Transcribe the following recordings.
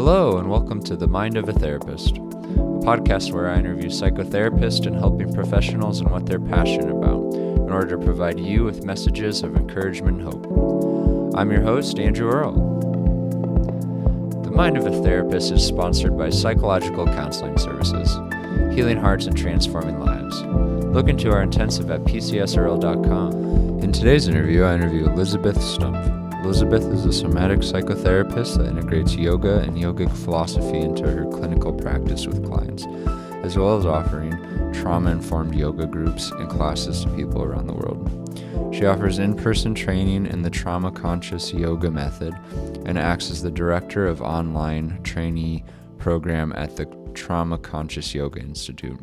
Hello, and welcome to The Mind of a Therapist, a podcast where I interview psychotherapists and helping professionals in what they're passionate about in order to provide you with messages of encouragement and hope. I'm your host, Andrew Earl. The Mind of a Therapist is sponsored by Psychological Counseling Services, healing hearts and transforming lives. Look into our intensive at pcsearl.com. In today's interview, I interview Elizabeth Sumpf. Elizabeth is a somatic psychotherapist that integrates yoga and yogic philosophy into her clinical practice with clients, as well as offering trauma-informed yoga groups and classes to people around the world. She offers in-person training in the trauma-conscious yoga method and acts as the director of online trainee program at the Trauma Conscious Yoga Institute.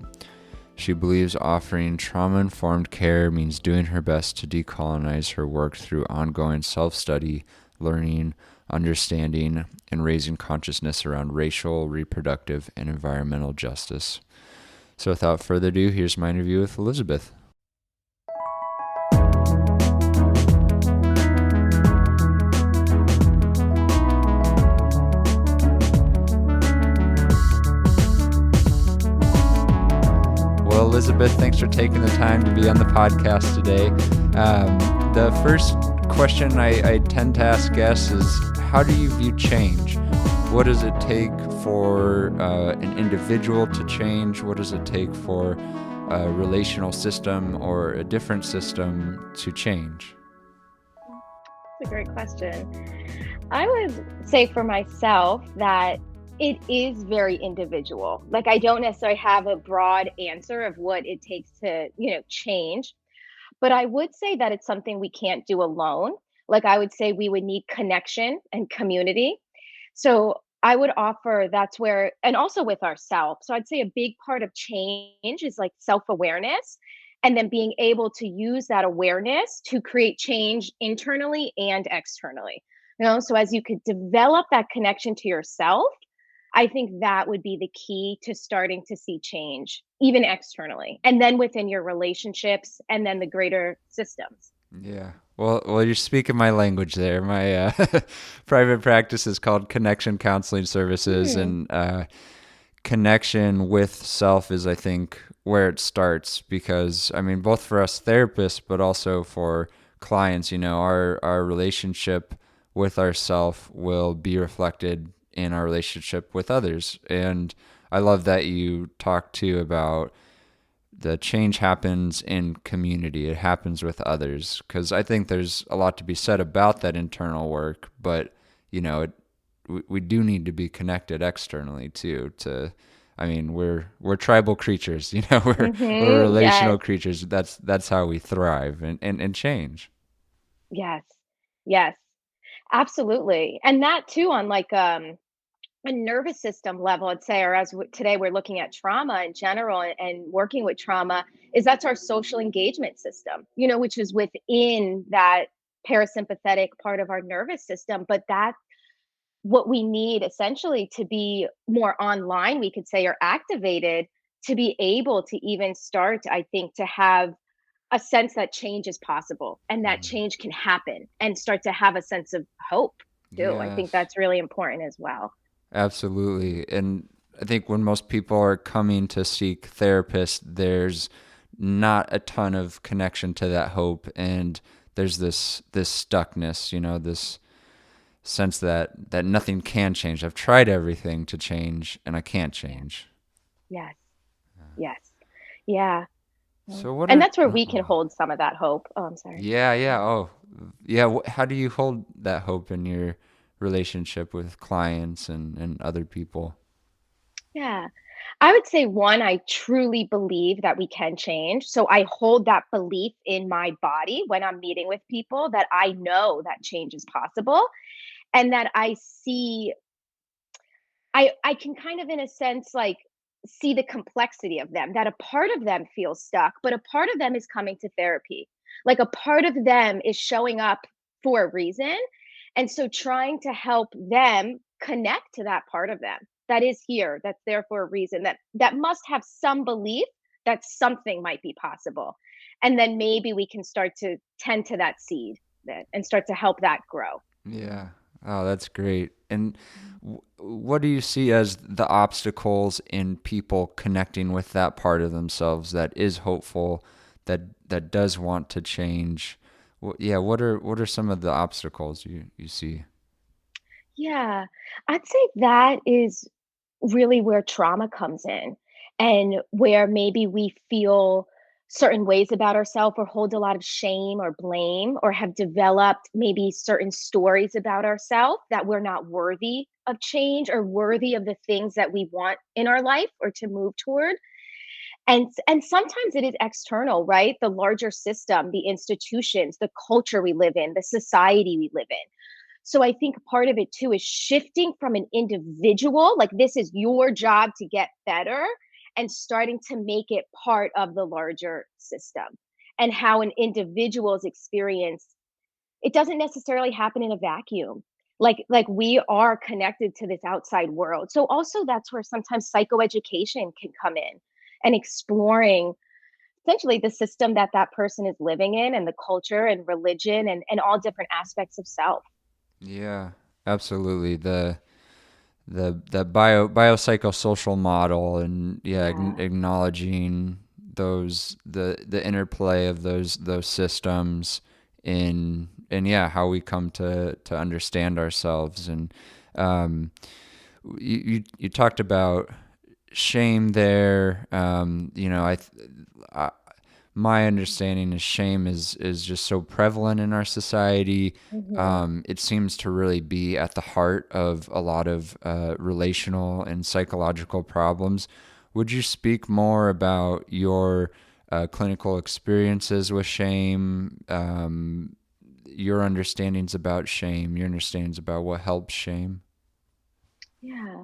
She believes offering trauma-informed care means doing her best to decolonize her work through ongoing self-study, learning, understanding, and raising consciousness around racial, reproductive, and environmental justice. So without further ado, here's my interview with Elizabeth. Well, Elizabeth, thanks for taking the time to be on the podcast today. The first question I tend to ask guests is, how do you view change? What does it take for an individual to change? What does it take for a relational system or a different system to change? That's a great question. I would say for myself that it is very individual. Like, I don't necessarily have a broad answer of what it takes to, change. But I would say that it's something we can't do alone. Like, I would say we would need connection and community. So I would offer that's where, and also with ourselves. So I'd say a big part of change is like self-awareness, and then being able to use that awareness to create change internally and externally. So as you could develop that connection to yourself, I think that would be the key to starting to see change, even externally, and then within your relationships, and then the greater systems. Yeah. Well, you're speaking my language there. My private practice is called Connection Counseling Services, and connection with self is, I think, where it starts, because, I mean, both for us therapists, but also for clients, our relationship with ourself will be reflected in our relationship with others. And I love that you talk too about the change happens in community. It happens with others, because I think there's a lot to be said about that internal work, but we do need to be connected externally too. We're tribal creatures, we're relational creatures. That's how we thrive and change. Yes, absolutely. And that too, on like a nervous system level, I'd say, or today we're looking at trauma in general, and working with trauma, is that's our social engagement system, which is within that parasympathetic part of our nervous system. But that's what we need essentially to be more online, we could say, or activated, to be able to even start, I think, to have a sense that change is possible and that change can happen, and start to have a sense of hope too. Yes. I think that's really important as well. Absolutely. And I think when most people are coming to seek therapists, there's not a ton of connection to that hope. And there's this stuckness, this sense that nothing can change. I've tried everything to change and I can't change. Yes. Yeah. So that's where we can hold some of that hope. Oh, I'm sorry. Yeah. Oh, yeah. How do you hold that hope in your relationship with clients and other people? Yeah. I would say, one, I truly believe that we can change. So I hold that belief in my body when I'm meeting with people, that I know that change is possible, and that I can kind of, in a sense, like, see the complexity of them, that a part of them feels stuck, but a part of them is coming to therapy. Like, a part of them is showing up for a reason. And so trying to help them connect to that part of them that is here, that's there for a reason, that must have some belief that something might be possible. And then maybe we can start to tend to that seed and start to help that grow. Yeah. Oh, that's great. And what do you see as the obstacles in people connecting with that part of themselves that is hopeful, that does want to change? Yeah, what are some of the obstacles you see? Yeah, I'd say that is really where trauma comes in and where maybe we feel certain ways about ourselves or hold a lot of shame or blame or have developed maybe certain stories about ourselves that we're not worthy of change or worthy of the things that we want in our life or to move toward. And sometimes it is external, right? The larger system, the institutions, the culture we live in, the society we live in. So I think part of it too is shifting from an individual, like this is your job to get better, and starting to make it part of the larger system. And how an individual's experience, it doesn't necessarily happen in a vacuum. Like we are connected to this outside world. So also that's where sometimes psychoeducation can come in and exploring essentially the system that that person is living in and the culture and religion and all different aspects of self. Yeah, absolutely. The biopsychosocial model, and yeah, Yeah. acknowledging the interplay of those systems in, and yeah, how we come to understand ourselves. And um you talked about shame there. I my understanding is shame is just so prevalent in our society. Mhm. It seems to really be at the heart of a lot of relational and psychological problems. Would you speak more about your clinical experiences with shame, your understandings about shame, your understandings about what helps shame? Yeah.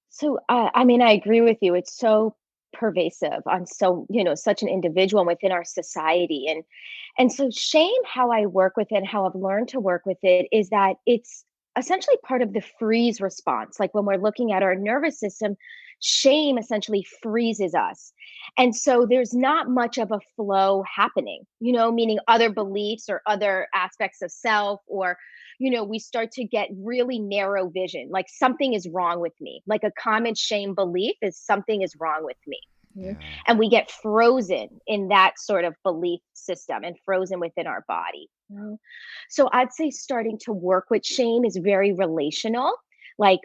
So, I mean, I agree with you. It's so pervasive on so, such an individual within our society. And so shame, how I work with it, how I've learned to work with it is that it's essentially part of the freeze response. Like when we're looking at our nervous system, shame essentially freezes us. And so there's not much of a flow happening, meaning other beliefs or other aspects of self or we start to get really narrow vision, like something is wrong with me. Like a common shame belief is something is wrong with me. Mhm. Yeah. And we get frozen in that sort of belief system and frozen within our body. So I'd say starting to work with shame is very relational. Like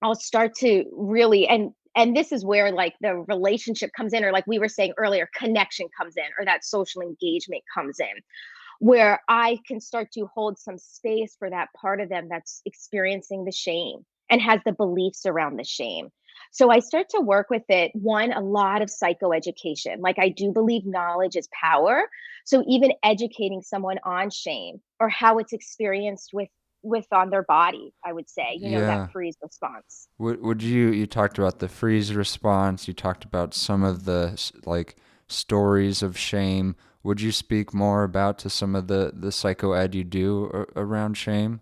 I'll start to really and this is where like the relationship comes in or like we were saying earlier connection comes in or that social engagement comes in where I can start to hold some space for that part of them that's experiencing the shame and has the beliefs around the shame. So I start to work with it. One, a lot of psychoeducation. Like I do believe knowledge is power. So even educating someone on shame or how it's experienced with on their body, I would say, that Yeah. freeze response. Would you talked about the freeze response, you talked about some of the like stories of shame. Would you speak more about to some of the psycho ed you do around shame?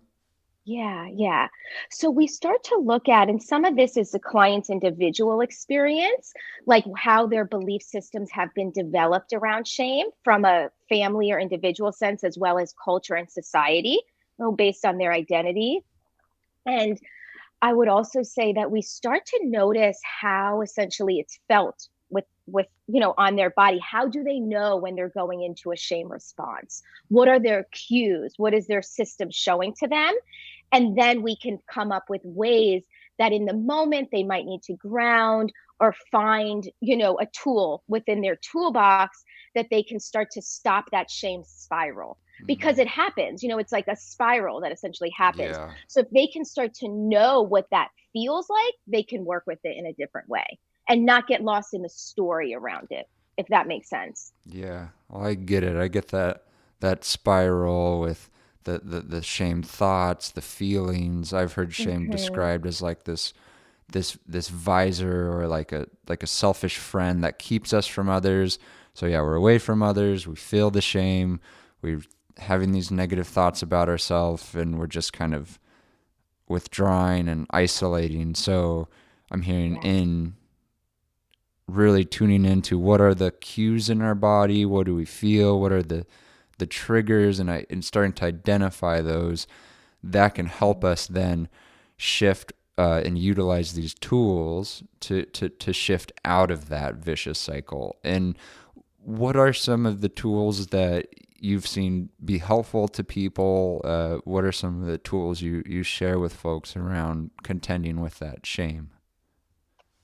Yeah, yeah. So we start to look at, and some of this is the client's individual experience, like how their belief systems have been developed around shame from a family or individual sense, as well as culture and society, based on their identity. And I would also say that we start to notice how essentially it's felt with on their body. How do they know when they're going into a shame response? What are their cues? What is their system showing to them? And then we can come up with ways that in the moment they might need to ground or find, a tool within their toolbox that they can start to stop that shame spiral because Hmm. it happens, it's like a spiral that essentially happens. Yeah. So if they can start to know what that feels like, they can work with it in a different way and not get lost in the story around it, if that makes sense. Yeah. Well, I get it. I get that spiral with the shame thoughts, the feelings. I've heard shame Hmm. described as like this visor, or like a selfish friend that keeps us from others. So yeah, we're away from others, we feel the shame, we're having these negative thoughts about ourselves, and we're just kind of withdrawing and isolating. So I'm hearing Yeah. in really tuning into what are the cues in our body, what do we feel, what are the triggers, and starting to identify those. that can help us then shift and utilize these tools to shift out of that vicious cycle. And what are some of the tools that you've seen be helpful to people? What are some of the tools you share with folks around contending with that shame?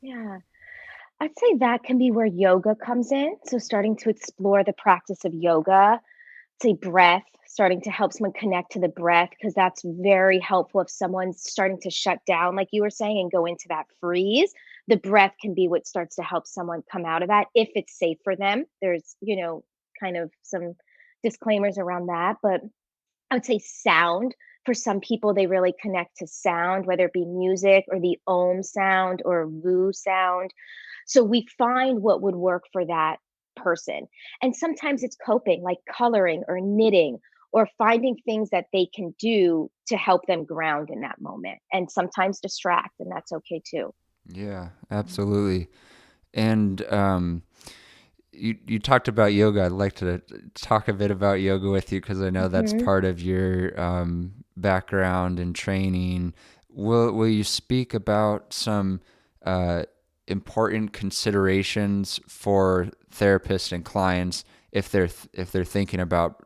Yeah. I'd say that can be where yoga comes in. So starting to explore the practice of yoga, say breath, starting to help someone connect to the breath, because that's very helpful if someone's starting to shut down, like you were saying, and go into that freeze. The breath can be what starts to help someone come out of that if it's safe for them. There's, kind of some disclaimers around that, but I would say sound. For some people, they really connect to sound, whether it be music or the Om sound or Vu sound. So we find what would work for that person. And sometimes it's coping, like coloring or knitting or finding things that they can do to help them ground in that moment and sometimes distract, and that's okay too. Yeah, absolutely. And you talked about yoga. I'd like to talk a bit about yoga with you because I know that's Mhm. part of your background and training. Will you speak about some uh, important considerations for therapists and clients if they're thinking about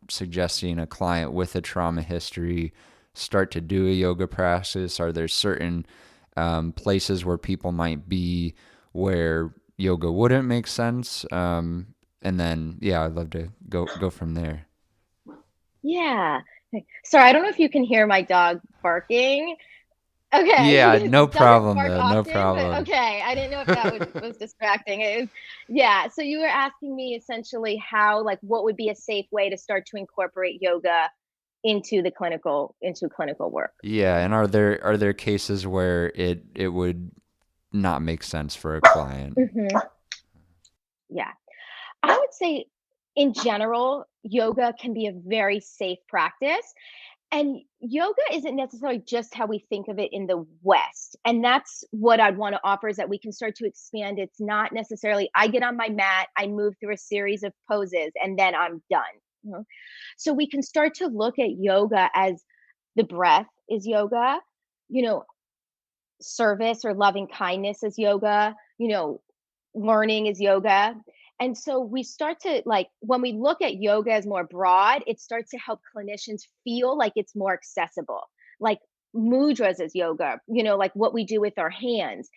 suggesting a client with a trauma history start to do a yoga practice? Are there certain places where people might be where yoga wouldn't make sense? And then, yeah, I'd love to go from there. Yeah. Sorry, I don't know if you can hear my dog barking. Okay, Yeah, he no doesn't problem bark though. No often, but problem. okay. I didn't know if that was distracting. It is, yeah. So you were asking me essentially how, like, what would be a safe way to start to incorporate yoga into clinical work. Yeah, and are there cases where it would not make sense for a client? Hmm. Yeah, I would say in general, yoga can be a very safe practice. And yoga isn't necessarily just how we think of it in the West. And that's what I'd want to offer is that we can start to expand. It's not necessarily, I get on my mat, I move through a series of poses, and then I'm done. You know? So we can start to look at yoga as the breath is yoga, you know, service or loving kindness is yoga, learning is yoga. And so we start to like when we look at yoga as more broad, it starts to help clinicians feel like it's more accessible. Like mudras is yoga, like what we do with our hands.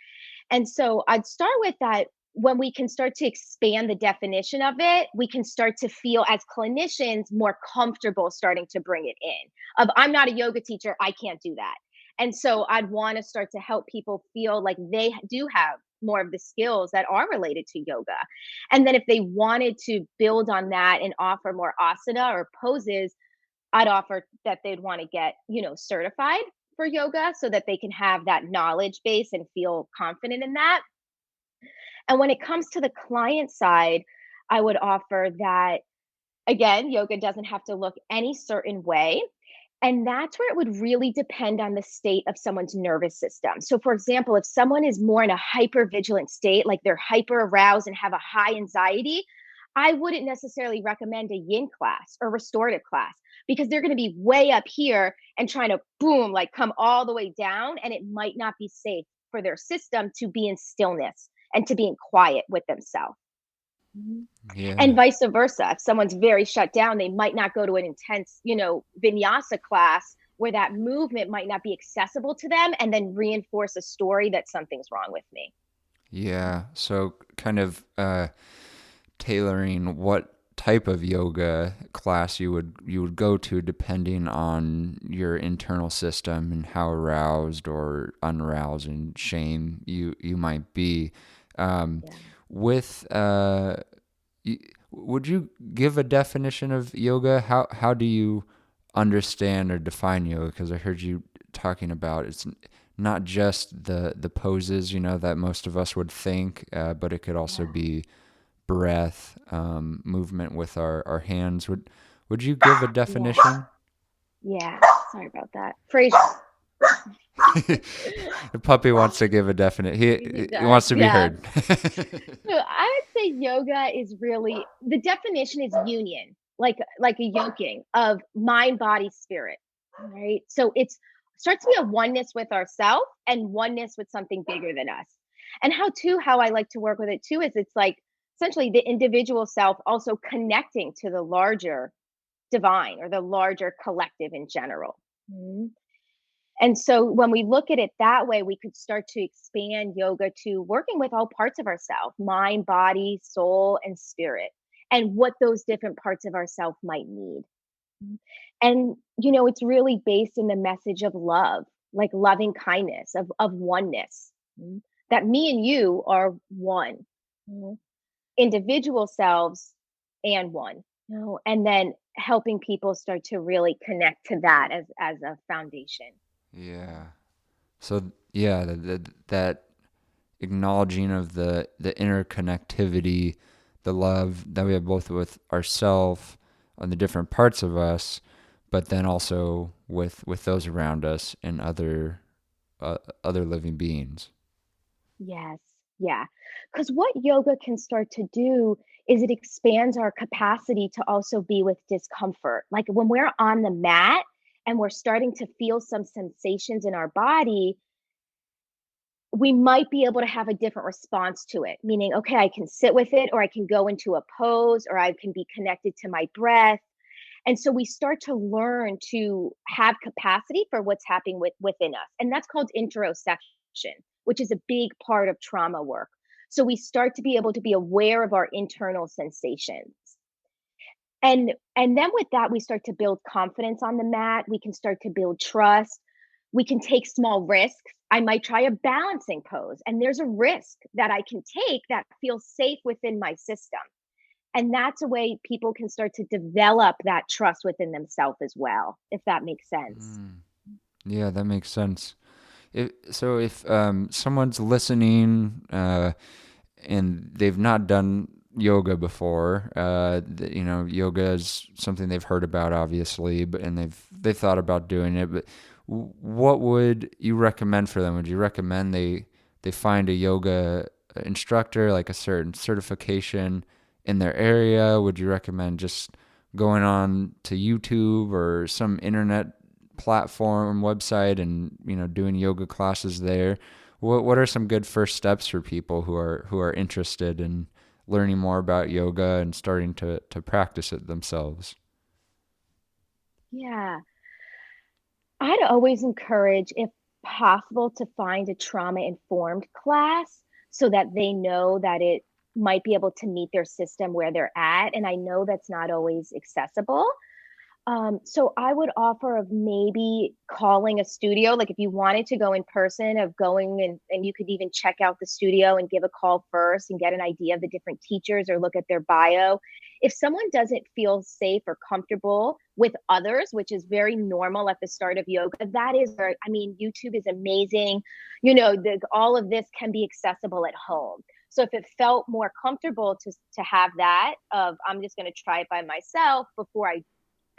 And so I'd start with that. When we can start to expand the definition of it, we can start to feel as clinicians more comfortable starting to bring it in. Of I'm not a yoga teacher, I can't do that. And so I'd want to start to help people feel like they do have more of the skills that are related to yoga. And then if they wanted to build on that and offer more asana or poses, I'd offer that they'd want to get, certified for yoga so that they can have that knowledge base and feel confident in that. And when it comes to the client side, I would offer that again, yoga doesn't have to look any certain way. And that's where it would really depend on the state of someone's nervous system. So, for example, if someone is more in a hyper vigilant state, like they're hyper aroused and have a high anxiety, I wouldn't necessarily recommend a yin class or restorative class because they're going to be way up here and trying to boom, like come all the way down. And it might not be safe for their system to be in stillness and to be in quiet with themselves. Mhm. And Yeah. vice versa. If someone's very shut down, they might not go to an intense, vinyasa class where that movement might not be accessible to them and then reinforce a story that something's wrong with me. Yeah. So kind of tailoring what type of yoga class you would go to depending on your internal system and how aroused or unaroused and shame you might be. Um, Yeah. with y- would you give a definition of yoga? How do you understand or define yoga? Because I heard you talking about it's not just the poses, that most of us would think, but it could also Yeah. be breath, movement with our hands. Would you give a Yeah. definition? Yeah. Sorry about that. Fraser. The puppy wants to give a definite. He He does. wants to be Yeah. heard. So I would say yoga is really the definition is union, like a yoking of mind, body, spirit. right? So it's starts to be a oneness with ourselves and oneness with something bigger than us. And how I like to work with it too is it's like essentially the individual self also connecting to the larger divine or the larger collective in general. Mhm. And so when we look at it that way, we could start to expand yoga to working with all parts of ourself, mind, body, soul, and spirit, and what those different parts of ourself might need. Mm. And it's really based in the message of love, like loving kindness, of oneness. Mm. That me and you are one. Mm. Individual selves and one. And then helping people start to really connect to that as a foundation. Yeah. So yeah, that acknowledging of the interconnectivity, the love that we have both with ourself on the different parts of us, but then also with those around us and other living beings. Yes. Yeah. Because what yoga can start to do is it expands our capacity to also be with discomfort. Like when we're on the mat and we're starting to feel some sensations in our body, we might be able to have a different response to it. Meaning, okay, I can sit with it, or I can go into a pose, or I can be connected to my breath. And so we start to learn to have capacity for what's happening within us. And that's called interoception, which is a big part of trauma work. So we start to be able to be aware of our internal sensations. And then with that, we start to build confidence on the mat. We can start to build trust. We can take small risks. I might try a balancing pose, and there's a risk that I can take that feels safe within my system. And that's a way people can start to develop that trust within themselves as well, if that makes sense. Mm. Yeah, that makes sense. If someone's listening and they've not done yoga before, yoga is something they've heard about, obviously, but and they've thought about doing it. But what would you recommend for them? Would you recommend they find a yoga instructor, like a certain certification in their area? Would you recommend just going on to YouTube or some internet platform website and doing yoga classes there? What are some good first steps for people who are interested in learning more about yoga and starting to practice it themselves? Yeah. I'd always encourage, if possible, to find a trauma informed class so that they know that it might be able to meet their system where they're at. And I know that's not always accessible. So I would offer of maybe calling a studio, like if you wanted to go in person, of going and you could even check out the studio and give a call first and get an idea of the different teachers or look at their bio. If someone doesn't feel safe or comfortable with others, which is very normal at the start of yoga, that is very, I mean, YouTube is amazing. All of this can be accessible at home. So if it felt more comfortable to have that of I'm just going to try it by myself before I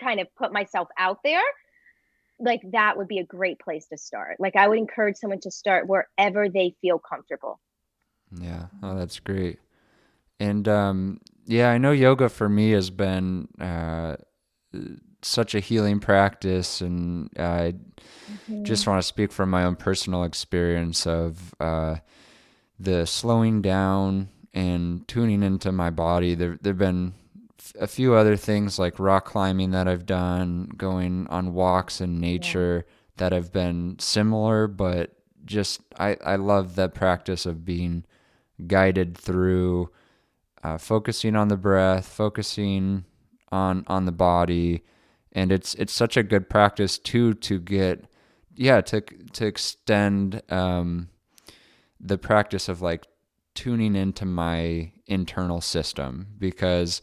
kind of put myself out there, like that would be a great place to start. Like I would encourage someone to start wherever they feel comfortable. Yeah, oh, that's great. And yeah, I know yoga for me has been such a healing practice, and I Mm-hmm. just want to speak from my own personal experience of the slowing down and tuning into my body. There've been a few other things like rock climbing that I've done, going on walks in Yeah. nature that have been similar, but just I love that practice of being guided through focusing on the breath, focusing on the body, and it's such a good practice too to get to extend the practice of like tuning into my internal system, because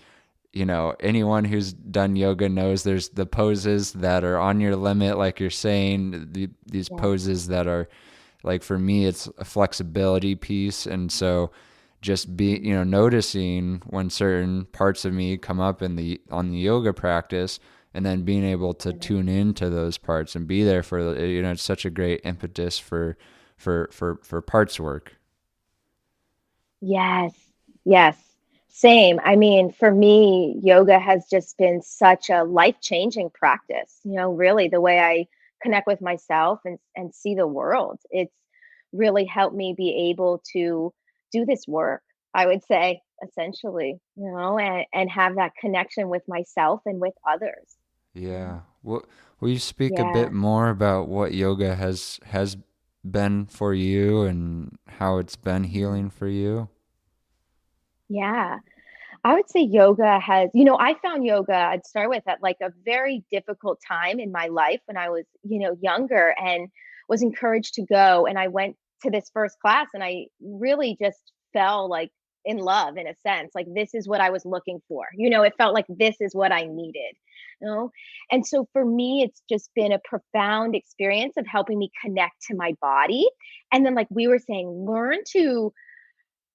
anyone who's done yoga knows there's the poses that are on your limit, like you're saying, these Yes. poses that are like, for me it's a flexibility piece. And so just be noticing when certain parts of me come up on the yoga practice, and then being able to Yeah. tune into those parts and be there for it's such a great impetus for parts work. Yes. Yes. Same. I mean, for me, yoga has just been such a life-changing practice. Really the way I connect with myself and see the world. It's really helped me be able to do this work, I would say, essentially, and have that connection with myself and with others. Mm. Yeah. Will you speak a bit Yeah. more about what yoga has been for you and how it's been Mhm. healing for you? Yeah. I would say I found yoga, I'd start with at like a very difficult time in my life when I was, younger and was encouraged to go. And I went to this first class and I really just fell like in love in a sense. Like, this is what I was looking for. It felt like this is what I needed, you know? And so for me, it's just been a profound experience of helping me connect to my body. And then, like we were saying, learn to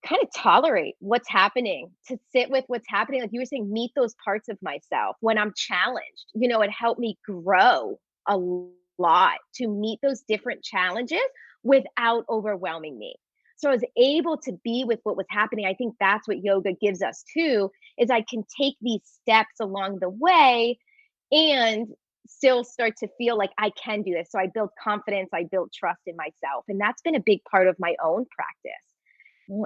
kind of tolerate what's happening, to sit with what's happening. Like you were saying, meet those parts of myself when I'm challenged. It helped me grow a lot to meet those different challenges without overwhelming me. So I was able to be with what was happening. I think that's what yoga gives us too, is I can take these steps along the way and still start to feel like I can do this. So I built confidence, I built trust in myself. And that's been a big part of my own practice.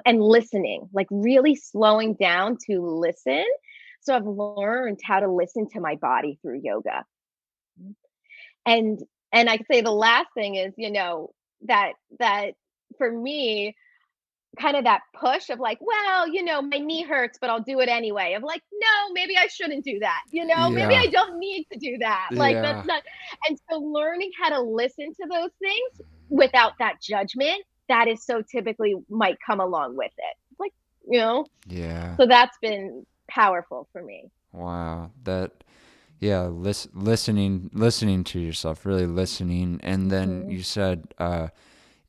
And listening, like really slowing down to listen. So I've learned how to listen to my body through yoga. And and I could say the last thing is, that for me, kind of that push of like, well, my knee hurts, but I'll do it anyway. Of like, no, maybe I shouldn't do that. Maybe Yeah. I don't need to do that. Like that's Yeah. not. And so learning how to listen to those things without that judgment, that is so typically might come along with it. Like, you know, Yeah. so that's been powerful for me. Wow. Yeah, listening to yourself, really listening. And then Hmm. you said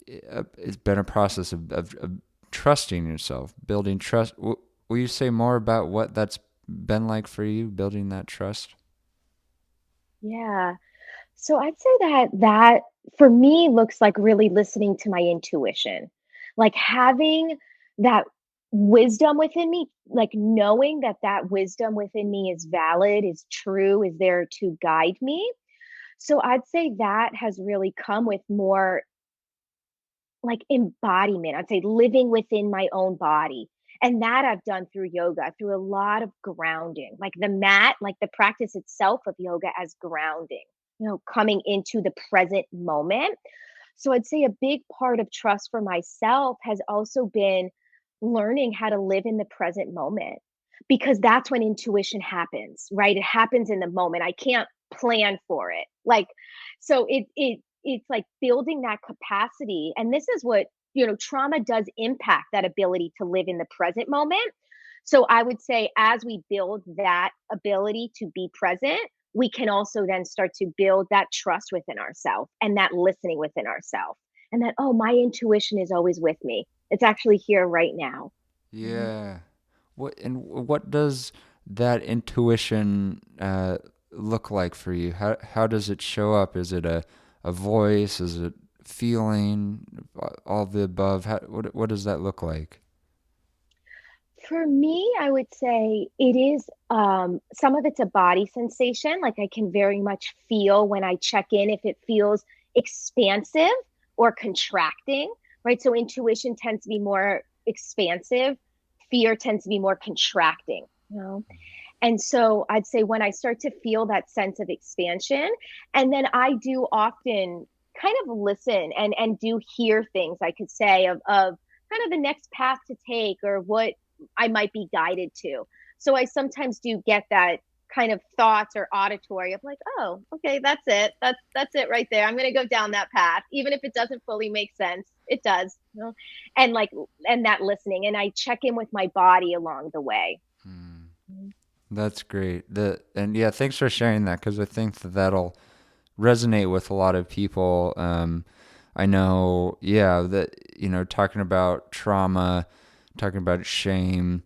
it's been a process of trusting yourself, building trust. Will you say more about what that's been like for you, building that trust? Yeah. So I'd say that for me looks like really listening to my intuition. Like having that wisdom within me, like knowing that that wisdom within me is valid, is true, is there to guide me. So I'd say that has really come with more like embodiment. I'd say living within my own body. And that I've done through yoga, through a lot of grounding, like the mat, like the practice itself of yoga as grounding, coming into the present moment. So I'd say a big part of trust for myself has also been learning how to live in the present moment because that's when intuition happens, right? It happens in the moment. I can't plan for it. Like, so it's like building that capacity. And this is what, trauma does impact that ability to live in the present moment. So I would say as we build that ability to be present, we can also then start to build that trust within ourselves and that listening within ourselves. And that, oh, my intuition is always with me. It's actually here right now. Mhm. Yeah. What does that intuition look like for you? How does it show up? Is it a voice? Is it feeling? All the above? What does that look like? For me, I would say it is some of it's a body sensation. Like I can very much feel when I check in if it feels expansive or contracting, right? So intuition tends to be more expansive, fear tends to be more contracting. And so I'd say when I start to feel that sense of expansion, and then I do often kind of listen and do hear things I could say of kind of the next path to take or what I might be guided to. So I sometimes do get that kind of thoughts or auditory of like, oh, okay, that's it. That's it right there. I'm gonna go down that path. Even if it doesn't fully make sense, it does. And like and that listening. And I check in with my body along the way. Hmm. That's great. And yeah, thanks for sharing that because I think that that'll resonate with a lot of people. I know, yeah, that talking about trauma, talking about shame,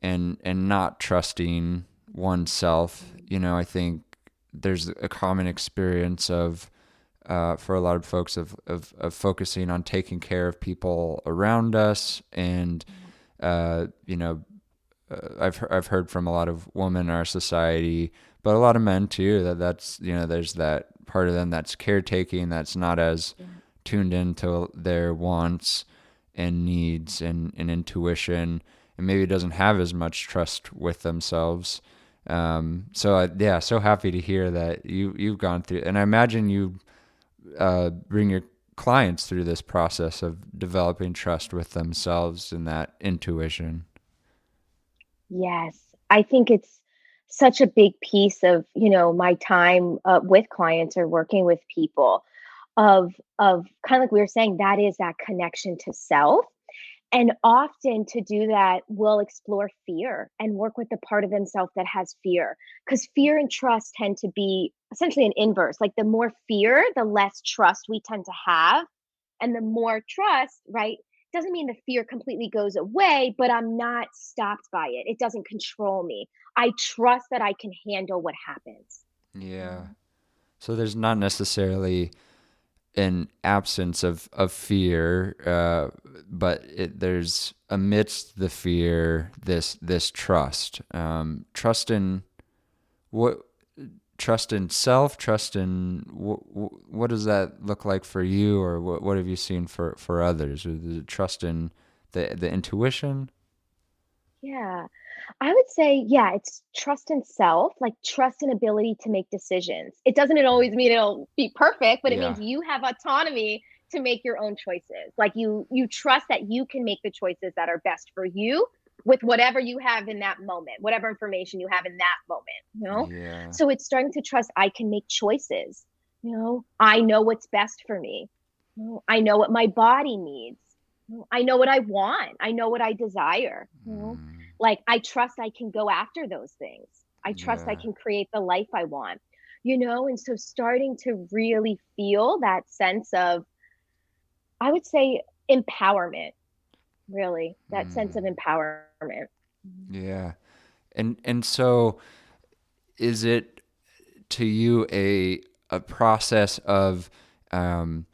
and not trusting oneself. I think there's a common experience of for a lot of folks of focusing on taking care of people around us and uh, you know I've heard from a lot of women in our society, but a lot of men too, that's, there's that part of them that's caretaking, that's not as Yeah. tuned into their wants and needs and intuition, and maybe doesn't have as much trust with themselves. Yeah, so happy to hear that you've gone through, and I imagine you bring your clients through this process of developing trust with themselves and that intuition. Yes, I think it's such a big piece of, my time with clients or working with people of kind of like we were saying, that is that connection to self. And often to do that, we'll explore fear and work with the part of themselves that has fear. Because fear and trust tend to be essentially an inverse. Like the more fear, the less trust we tend to have. And the more trust, right? Doesn't mean the fear completely goes away, but I'm not stopped by it. It doesn't control me. I trust that I can handle what happens. Yeah. So there's not necessarily an absence of fear, but there's amidst the fear this trust, trust in what trust in self, trust in what does that look like for you, or what have you seen for others? Is it trust in the intuition? Yeah. I would say, yeah, it's trust in self, like trust and ability to make decisions. It doesn't always mean it'll be perfect, but it means Yeah. you have autonomy to make your own choices. Like you trust that you can make the choices that are best for you with whatever you have in that moment, whatever information you have in that moment. Yeah. So it's starting to trust I can make choices. I know what's best for me. I know what my body needs. I know what I want. I know what I desire. Mm, Like I trust I can go after those things. I trust I yeah. can create the life I want. And so starting to really feel that sense of, I would say, empowerment, really, that sense of Mm, empowerment. yeah. And so is it to you a process of um,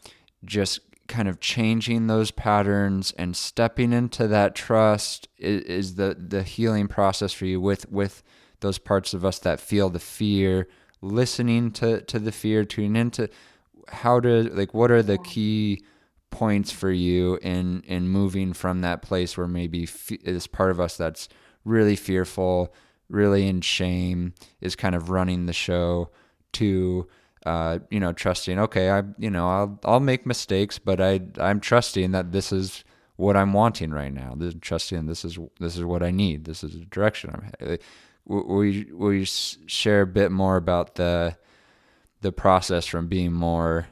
just kind of changing those patterns and stepping into that trust is the healing process for you with those parts of us that feel the fear, listening to the fear, tuning into how to, like, what are the Yeah. key points for you in moving from that place where maybe this part of us that's really fearful, really in shame, is kind of running the show, to trusting, okay, I'll make mistakes, but I'm trusting that this is what I'm wanting right now. Trusting this is what I need. This is the direction I'm headed. Will you share a bit more about the process from being more,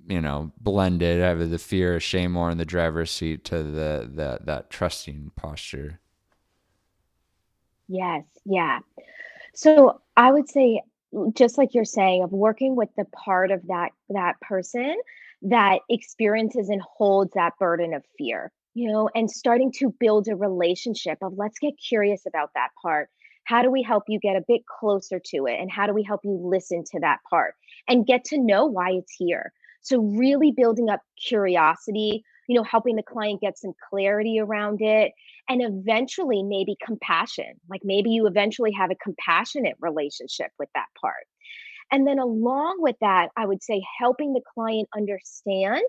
blended, have the fear, shame more in the driver's seat, to that trusting posture? Yes. Yeah. So I would say, just like you're saying, of working with the part of that person that experiences and holds that burden of fear, and starting to build a relationship of let's get curious about that part. How do we help you get a bit closer to it? And how do we help you listen to that part and get to know why it's here? So really building up curiosity, helping the client get some clarity around it, and eventually maybe compassion. Like maybe you eventually have a compassionate relationship with that part. And then along with that, I would say helping the client understand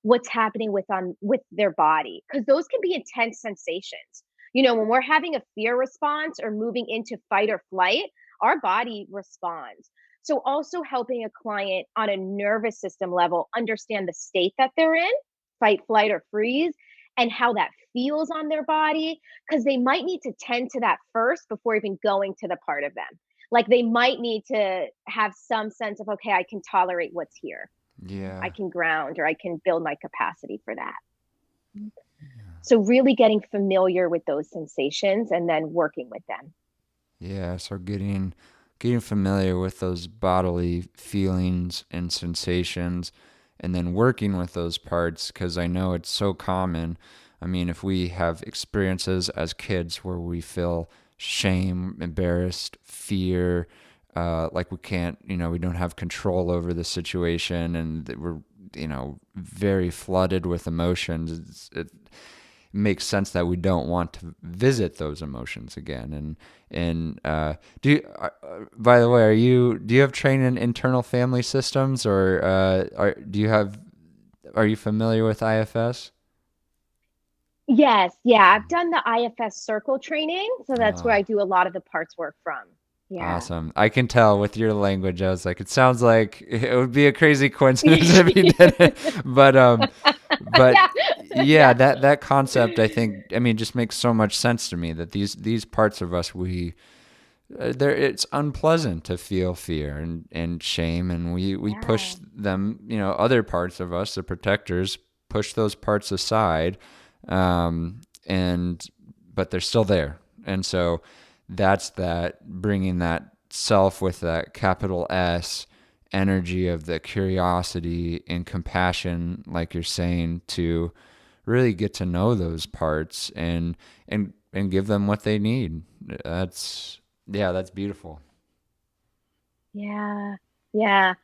what's happening with their body, because those can be intense sensations. When we're having a fear response or moving into fight or flight, our body responds. So also helping a client on a nervous system level understand the state that they're in, fight, flight, or freeze, and how that feels on their body, because they might need to tend to that first before even going to the part of them. Like they might need to have some sense of, okay, I can tolerate what's here. I Yeah. can ground or I can build my capacity for that. So really getting familiar with those sensations and then working with them. Yeah, so getting familiar with those bodily feelings and sensations, and then working with those parts, because I know it's so common. I mean, if we have experiences as kids where we feel shame, embarrassed, fear, like we can't, we don't have control over the situation, and that we're, very flooded with emotions. makes sense that we don't want to visit those emotions again. And do you, by the way, do you have training in internal family systems, or are you familiar with IFS? Yes, yeah, I've done the IFS circle training, so that's where I Oh, do a lot of the parts work from. Yeah. awesome. I can tell with your language. I was like, it sounds like it would be a crazy coincidence if you did it. But Yeah. yeah, Yeah. that concept, I think, I mean, just makes so much sense to me that these parts of us, there, it's unpleasant to feel fear and shame, and we push Yeah. them, other parts of us, the protectors, push those parts aside, and but they're still there. And so that's that, bringing that self with that capital S energy of the curiosity and compassion, like you're saying, to really get to know those parts and give them what they need. That's Yeah, that's beautiful. Yeah. Yeah.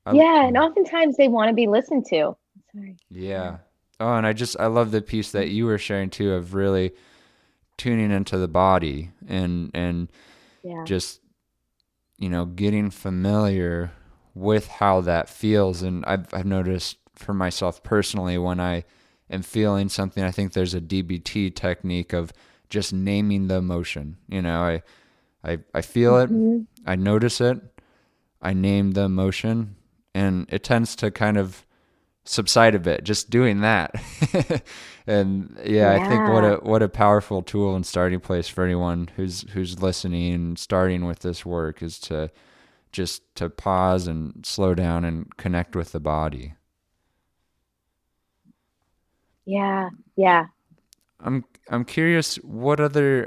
I, Yeah. And oftentimes they want to be listened to. Sorry. Yeah. yeah. Oh, and I love the piece that you were sharing too, of really tuning into the body and Yeah. just, getting familiar with how that feels. And I've noticed for myself personally, when I am feeling something, I think there's a DBT technique of just naming the emotion. I feel it, Hmm. I notice it, I name the emotion, and it tends to kind of subside a bit just doing that. And yeah, I think Yeah. what a powerful tool and starting place for anyone who's listening and starting with this work, is to just to pause and slow down and connect with the body. Yeah. Yeah. I'm curious, what other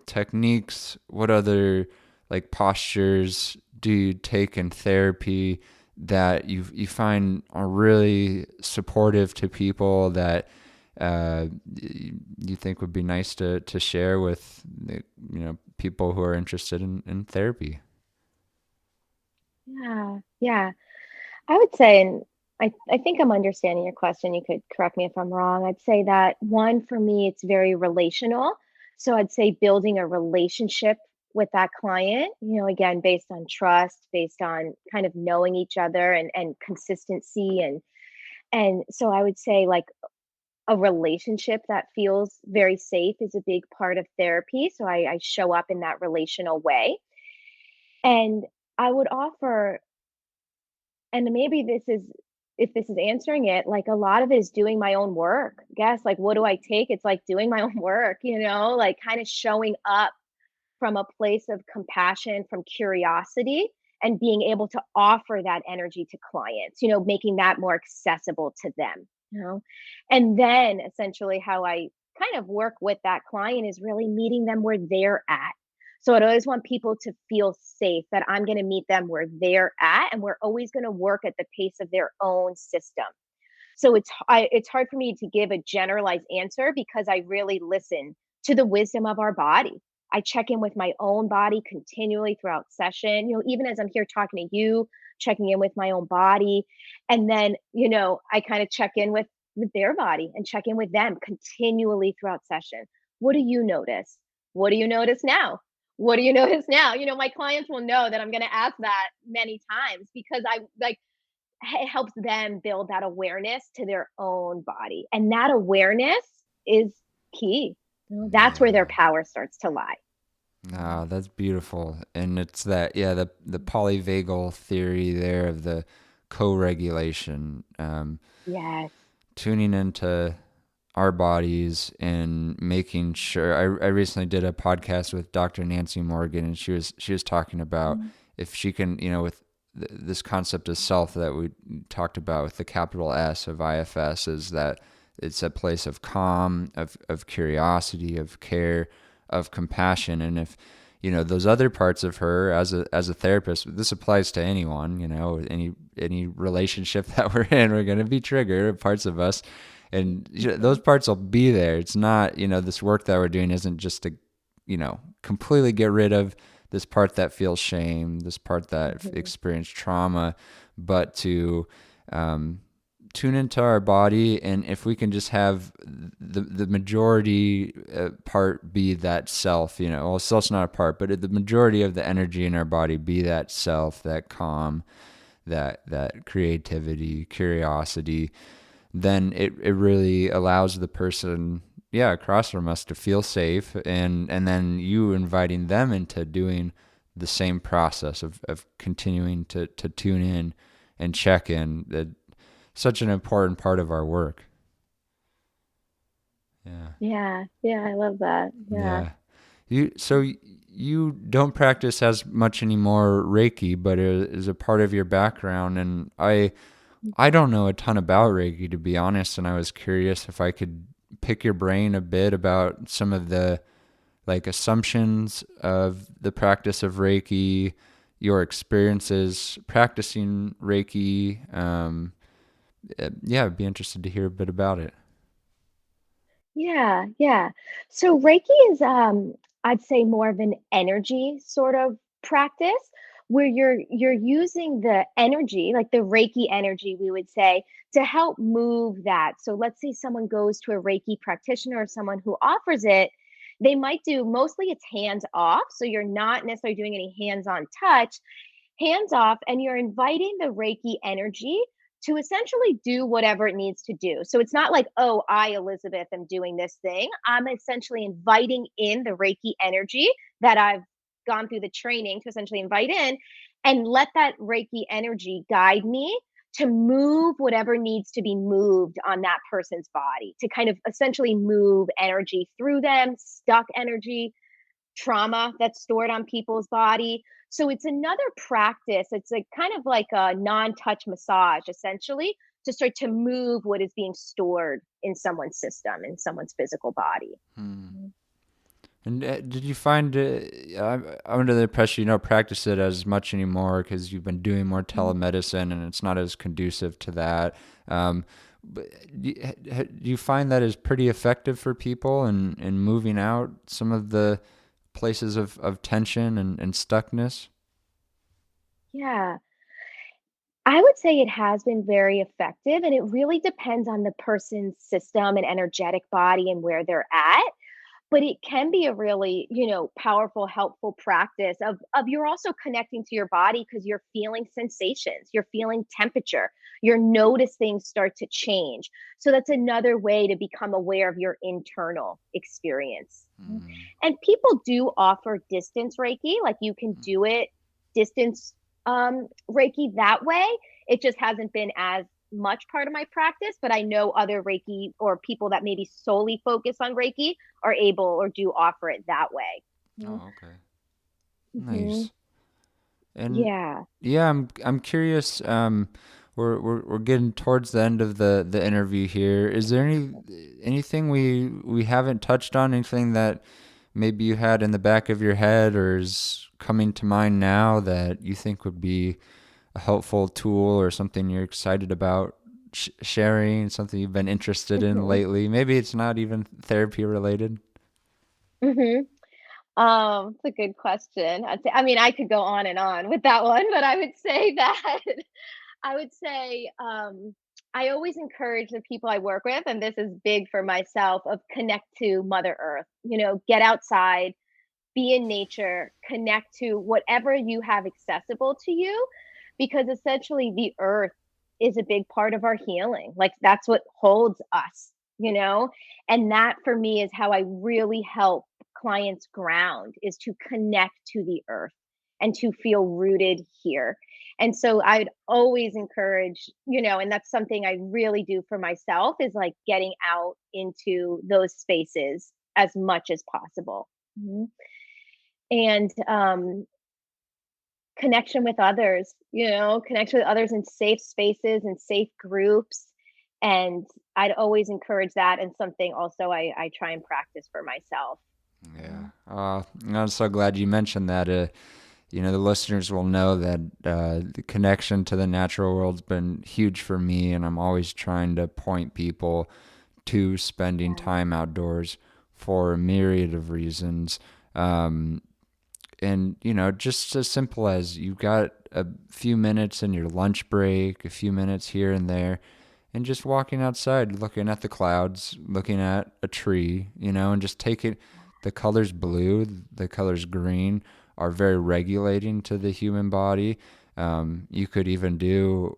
techniques, what other like postures do you take in therapy that you find are really supportive to people, that you think would be nice to share with people who are interested in therapy? Yeah. Yeah. I would say, and I think I'm understanding your question. You could correct me if I'm wrong. I'd say that one, for me, it's very relational. So I'd say building a relationship with that client, again, based on trust, based on kind of knowing each other and consistency. And so I would say like a relationship that feels very safe is a big part of therapy. So I show up in that relational way. And I would offer, and maybe this is, if this is answering it, like a lot of it is doing my own work. I guess, like, what do I take? It's like doing my own work, like kind of showing up from a place of compassion, from curiosity, and being able to offer that energy to clients, making that more accessible to them. And then essentially how I kind of work with that client is really meeting them where they're at. So I'd always want people to feel safe that I'm going to meet them where they're at, and we're always going to work at the pace of their own system. So it's hard for me to give a generalized answer because I really listen to the wisdom of our body. I check in with my own body continually throughout session, even as I'm here talking to you, checking in with my own body. And then, I kind of check in with their body and check in with them continually throughout session. What do you notice? What do you notice now? What do you notice now? My clients will know that I'm going to ask that many times because I like it helps them build that awareness to their own body. And that awareness is key. That's where their Yeah. power starts to lie. Ah, that's beautiful. And it's that, yeah, the polyvagal theory there of the co-regulation, Yes. tuning into our bodies and making sure. I recently did a podcast with Dr. Nancy Morgan, and she was talking about Mhm. if she can, with this concept of self that we talked about with the capital S of IFS, is that it's a place of calm, of curiosity, of care, of compassion. And if those other parts of her, as a therapist, this applies to anyone, any relationship that we're in, we're going to be triggered, parts of us, and those Mhm. parts will be there. It's not, this work that we're doing isn't just to completely get rid of this part that feels shame, this part that Mhm. experienced trauma, but um, tune into our body, and if we can just have the majority part be that self, well, self's not a part, but the majority of the energy in our body be that self, that calm, that creativity, curiosity, then it really allows the person, across from us to feel safe, and then you inviting them into doing the same process of continuing to tune in and check in. That such an important part of our work. Yeah. Yeah, I love that. Yeah. Yeah. You don't practice as much anymore Reiki, but it is a part of your background, and I don't know a ton about Reiki, to be honest, and I was curious if I could pick your brain a bit about some of the assumptions of the practice of Reiki, your experiences practicing Reiki. I'd be interested to hear a bit about it. Yeah. So Reiki is I'd say more of an energy sort of practice where you're using the energy, like the Reiki energy we would say, to help move that. So let's say someone goes to a Reiki practitioner or someone who offers it, they might do mostly it's hands off, so you're not necessarily doing any hands-on touch, hands off, and you're inviting the Reiki energy to essentially do whatever it needs to do. So it's not like, oh, I, Elizabeth, am doing this thing. I'm essentially inviting in the Reiki energy that I've gone through the training to essentially invite in, and let that Reiki energy guide me to move whatever needs to be moved on that person's body, to kind of essentially move energy through them, stuck energy, trauma that's stored on people's body. So it's another practice. It's a kind of like a non-touch massage, essentially, to start to move what is being stored in someone's system, in someone's physical body. Hmm. And did you find I'm under the impression you don't practice it as much anymore because you've been doing more telemedicine and it's not as conducive to that. But do you find that is pretty effective for people in moving out some of the places of tension and stuckness? Yeah. I would say it has been very effective, and it really depends on the person's system and energetic body and where they're at. But it can be a really, powerful, helpful practice of you're also connecting to your body because you're feeling sensations, you're feeling temperature, you're notice things start to change. So that's another way to become aware of your internal experience. Mm. And people do offer distance Reiki, like you can do it distance Reiki that way. It just hasn't been as much part of my practice, but I know other Reiki or people that maybe solely focus on Reiki are able or do offer it that way. Oh, okay. Mm-hmm. Nice. And Yeah. yeah, I'm curious. We're getting towards the end of the interview here. Is there anything we haven't touched on? Anything that maybe you had in the back of your head or is coming to mind now that you think would be a helpful tool or something you're excited about sharing? Something you've been interested in Mm-hmm. lately? Maybe it's not even therapy related. Mm-hmm. It's a good question. I mean, I could go on and on with that one, but I would say that I would say I always encourage the people I work with, and this is big for myself, of connect to Mother Earth. Get outside, be in nature, connect to whatever you have accessible to you, because essentially the earth is a big part of our healing. Like that's what holds us, you know? And that for me is how I really help clients ground, is to connect to the earth and to feel rooted here. And so I'd always encourage, and that's something I really do for myself, is like getting out into those spaces as much as possible. Mhm. And connection with others, connection with others in safe spaces and safe groups. And I'd always encourage that, and something also I try and practice for myself. Yeah. I'm so glad you mentioned that. The listeners will know that the connection to the natural world's been huge for me, and I'm always trying to point people to spending Yeah. time outdoors for a myriad of reasons. And, just as simple as you've got a few minutes in your lunch break, a few minutes here and there, and just walking outside, looking at the clouds, looking at a tree, and just taking the colors blue, the colors green are very regulating to the human body. You could even do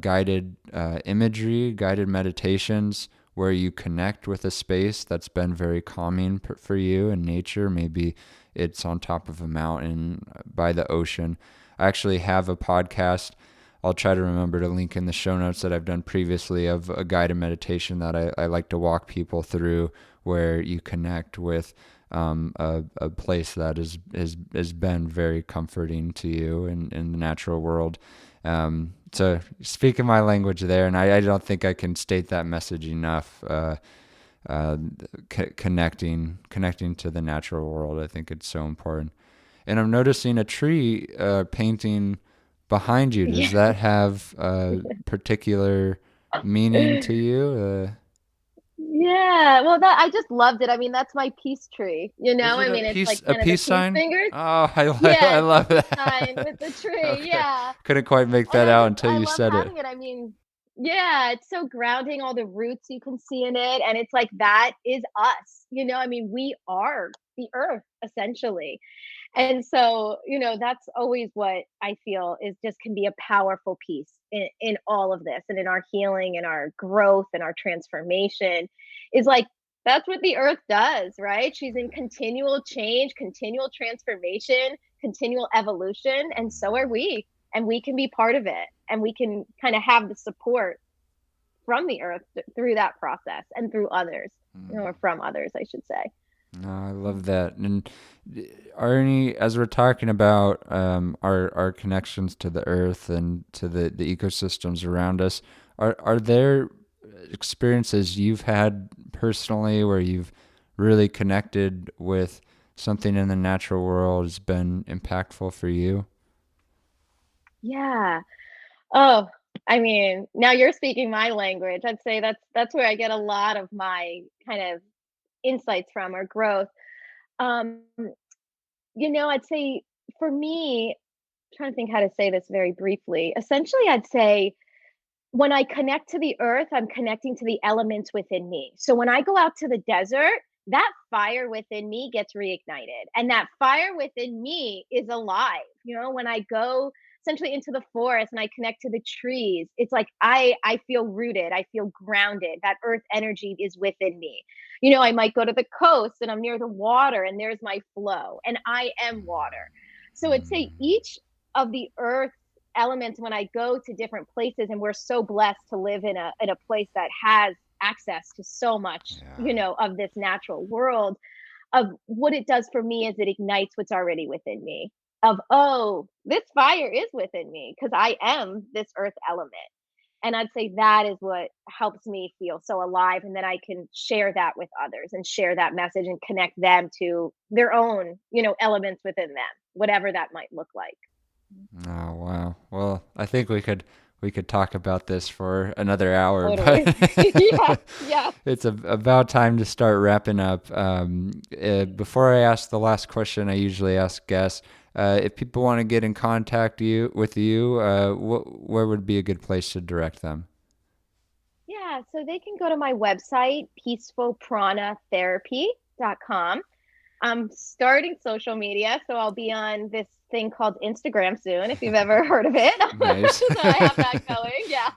guided imagery, guided meditations where you connect with a space that's been very calming for you in nature. Maybe it's on top of a mountain by the ocean. I actually have a podcast. I'll try to remember to link in the show notes that I've done previously of a guided meditation that I like to walk people through, where you connect with a place that has been very comforting to you in the natural world. So speaking my language there, and I don't think I can state that message enough. Connecting to the natural world, I think it's so important. And I'm noticing a tree painting behind you. Does Yeah. that have a particular meaning to you? Yeah. Well, that I just loved it. I mean, that's my peace tree. Is it I mean, it's like a kind of the peace peace sign? fingers. Oh, I Yeah, it's the love peace sign that. with the tree. Okay, Yeah. couldn't quite make And that out until I you love said it. having it. I mean, yeah, it's so grounding, all the roots you can see in it. And it's like that is us. I mean, we are the earth essentially. And so, that's always what I feel is just can be a powerful piece in all of this and in our healing and our growth and our transformation is like that's what the earth does, right? She's in continual change, continual transformation, continual evolution, and so are we. And we can be part of it and we can kind of have the support from the earth through that process and through others, or from others, I should say. No, I love that. And are any, as we're talking about our connections to the earth and to the ecosystems around us, are there experiences you've had personally where you've really connected with something in the natural world has been impactful for you? Yeah. Oh, I mean, now you're speaking my language. I'd say that's where I get a lot of my kind of insights from or growth. Um, I'd say for me, trying to think how to say this very briefly. Essentially, I'd say when I connect to the earth, I'm connecting to the elements within me. So when I go out to the desert, that fire within me gets reignited. And that fire within me is alive. When I go essentially into the forest and I connect to the trees, it's like I feel rooted, I feel grounded. That earth energy is within me. I might go to the coast and I'm near the water and there's my flow and I am water. So I'd say each of the earth elements when I go to different places, and we're so blessed to live in a place that has access to so much, Yeah. of this natural world. Of what it does for me is it ignites what's already within me. Of oh, this fire is within me because I am this earth element. And I'd say that is what helps me feel so alive. And then I can share that with others and share that message and connect them to their own, elements within them, whatever that might look like. Oh, wow. Well, I think we could talk about this for another hour, but Totally. Yeah, yeah. it's about time to start wrapping up. Before I ask the last question, I usually ask guests if people want to get in contact with you. Where would be a good place to direct them? Yeah, so they can go to my website, peacefulpranatherapy.com. I'm starting social media, so I'll be on this thing called Instagram soon, if you've ever heard of it. Nice. So I have that going. Yeah.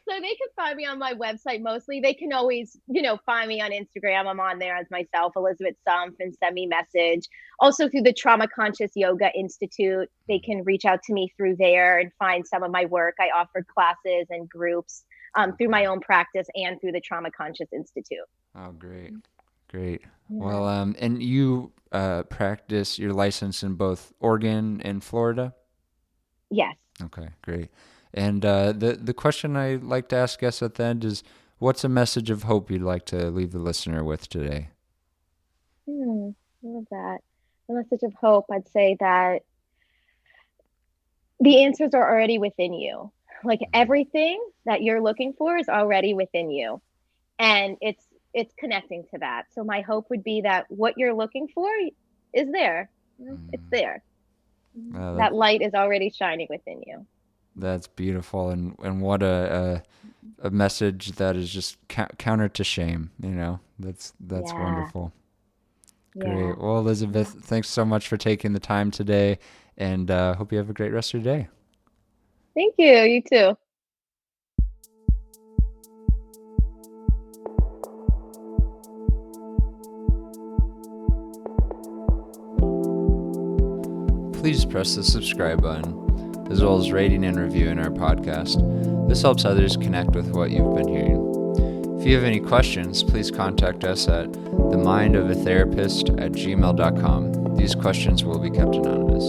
So they can find me on my website mostly. They can always, find me on Instagram. I'm on there as myself, Elizabeth Sumpf, and send me message. Also through the Trauma Conscious Yoga Institute, they can reach out to me through there and find some of my work. I offered classes and groups through my own practice and through the Trauma Conscious Institute. Oh, great. Great. Yeah. Well, and you practice your license in both Oregon and Florida? Yes. Okay, great. And the question I like to ask guests at the end is, what's a message of hope you'd like to leave the listener with today? I love that. The message of hope, I'd say that the answers are already within you. Like everything that you're looking for is already within you. And it's connecting to that. So my hope would be that what you're looking for is there. It's there. Uh, That light is already shining within you. that's beautiful, and what a a message that is just counter to shame. That's Yeah. wonderful. Yeah. Great. Well, Elizabeth, thanks so much for taking the time today, and hope you have a great rest of your day. Thank you. You too. Please press the subscribe button, as well as rating and reviewing our podcast. This helps others connect with what you've been hearing. If you have any questions, please contact us at themindofatherapist@gmail.com. These questions will be kept anonymous.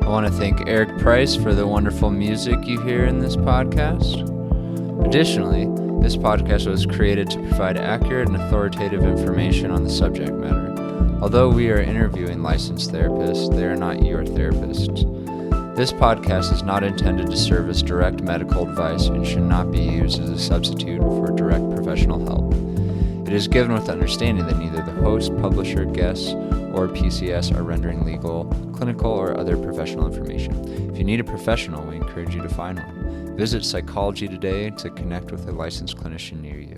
I want to thank Eric Price for the wonderful music you hear in this podcast. Additionally, this podcast was created to provide accurate and authoritative information on the subject matter. Although we are interviewing licensed therapists, they are not your therapists. This podcast is not intended to serve as direct medical advice and should not be used as a substitute for direct professional help. It is given with the understanding that neither the host, publisher, guests, or PCS are rendering legal, clinical, or other professional information. If you need a professional, we encourage you to find one. Visit Psychology Today to connect with a licensed clinician near you.